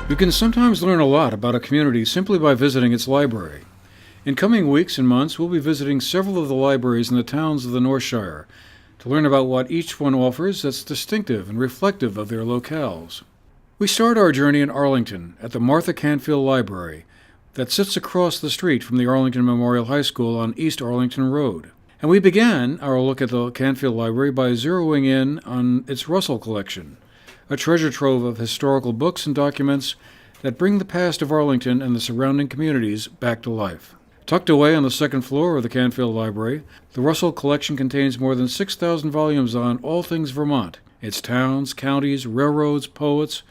You can sometimes learn a lot about a community simply by visiting its library. In coming weeks and months, we'll be visiting several of the libraries in the towns of the North Shire to learn about what each one offers that's distinctive and reflective of their locales. We start our journey in Arlington at the Martha Canfield Library that sits across the street from the Arlington Memorial High School on East Arlington Road. And we began our look at the Canfield Library by zeroing in on its Russel Collection, a treasure trove of historical books and documents that bring the past of Arlington and the surrounding communities back to life. Tucked away on the second floor of the Canfield Library, the Russel Collection contains more than 6,000 volumes on all things Vermont, its towns, counties, railroads, poets,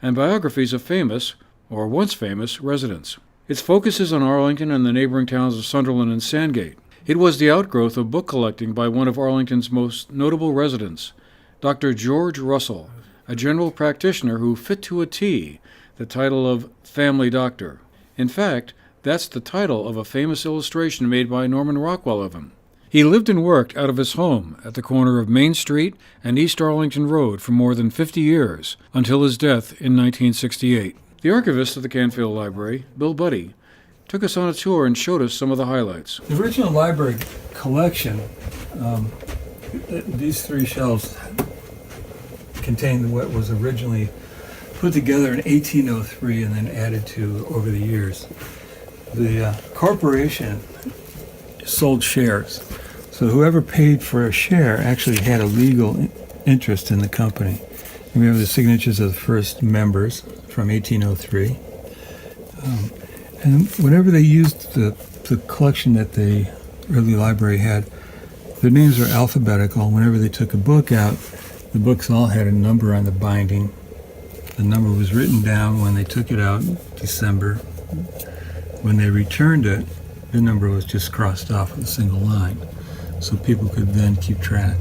and biographies of famous, or once famous, residents. Its focus is on Arlington and the neighboring towns of Sunderland and Sandgate. It was the outgrowth of book collecting by one of Arlington's most notable residents, Dr. George Russell, a general practitioner who fit to a T the title of Family Doctor. In fact, that's the title of a famous illustration made by Norman Rockwell of him. He lived and worked out of his home at the corner of Main Street and East Arlington Road for more than 50 years, until his death in 1968. The archivist of the Canfield Library, Bill Buddy, took us on a tour and showed us some of the highlights. The original library collection, these three shelves contained what was originally put together in 1803 and then added to over the years. The corporation sold shares, so whoever paid for a share actually had a legal interest in the company. And we have the signatures of the first members from 1803. And whenever they used the collection that the early library had, their names were alphabetical. Whenever they took a book out, the books all had a number on the binding. The number was written down when they took it out in December. When they returned it, the number was just crossed off with a single line, so people could then keep track.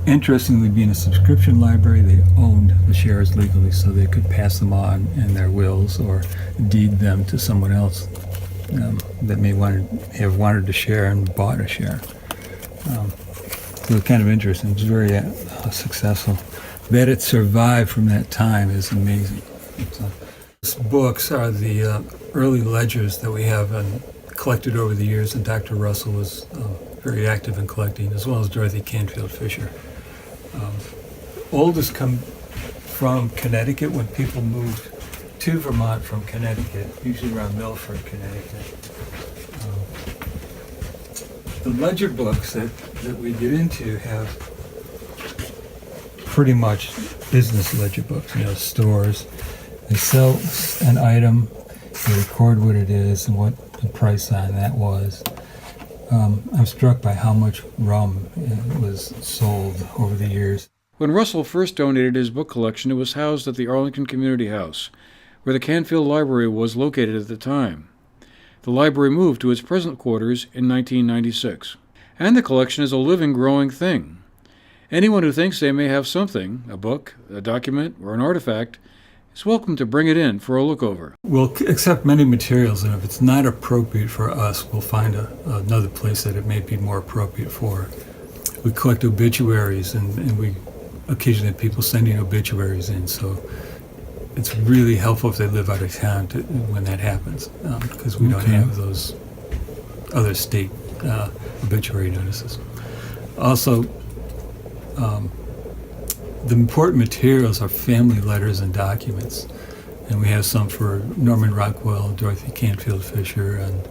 Interestingly, being a subscription library, they owned the shares legally, so they could pass them on in their wills or deed them to someone else that may have wanted a share and bought a share. So it's kind of interesting. It's very successful. That it survived from that time is amazing. These books are the early ledgers that we have collected over the years, and Dr. Russell was very active in collecting, as well as Dorothy Canfield Fisher. Oldest come from Connecticut when people moved to Vermont from Connecticut, usually around Milford, Connecticut. The ledger books that we get into have pretty much business ledger books, stores. They sell an item, they record what it is and what the price on that was. I'm struck by how much rum was sold over the years. When Russell first donated his book collection, it was housed at the Arlington Community House, where the Canfield Library was located at the time. The library moved to its present quarters in 1996. And the collection is a living, growing thing. Anyone who thinks they may have something, a book, a document, or an artifact, is welcome to bring it in for a look over. We'll accept many materials, and if it's not appropriate for us, we'll find another place that it may be more appropriate for. We collect obituaries, and we occasionally have people sending obituaries in, so it's really helpful if they live out of town when that happens, because we don't have those other state obituary notices. Also, the important materials are family letters and documents, and we have some for Norman Rockwell, Dorothy Canfield Fisher, and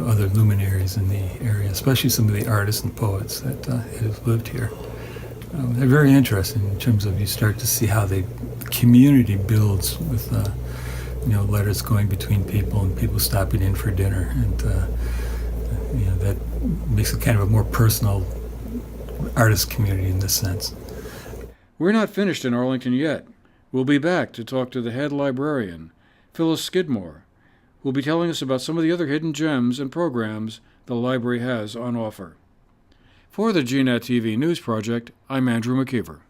other luminaries in the area, especially some of the artists and poets that have lived here. They're very interesting in terms of you start to see how the community builds with letters going between people and people stopping in for dinner, and that makes it kind of a more personal artist community in this sense. We're not finished in Arlington yet. We'll be back to talk to the head librarian, Phyllis Skidmore, who will be telling us about some of the other hidden gems and programs the library has on offer. For the GNAT TV News Project, I'm Andrew McKeever.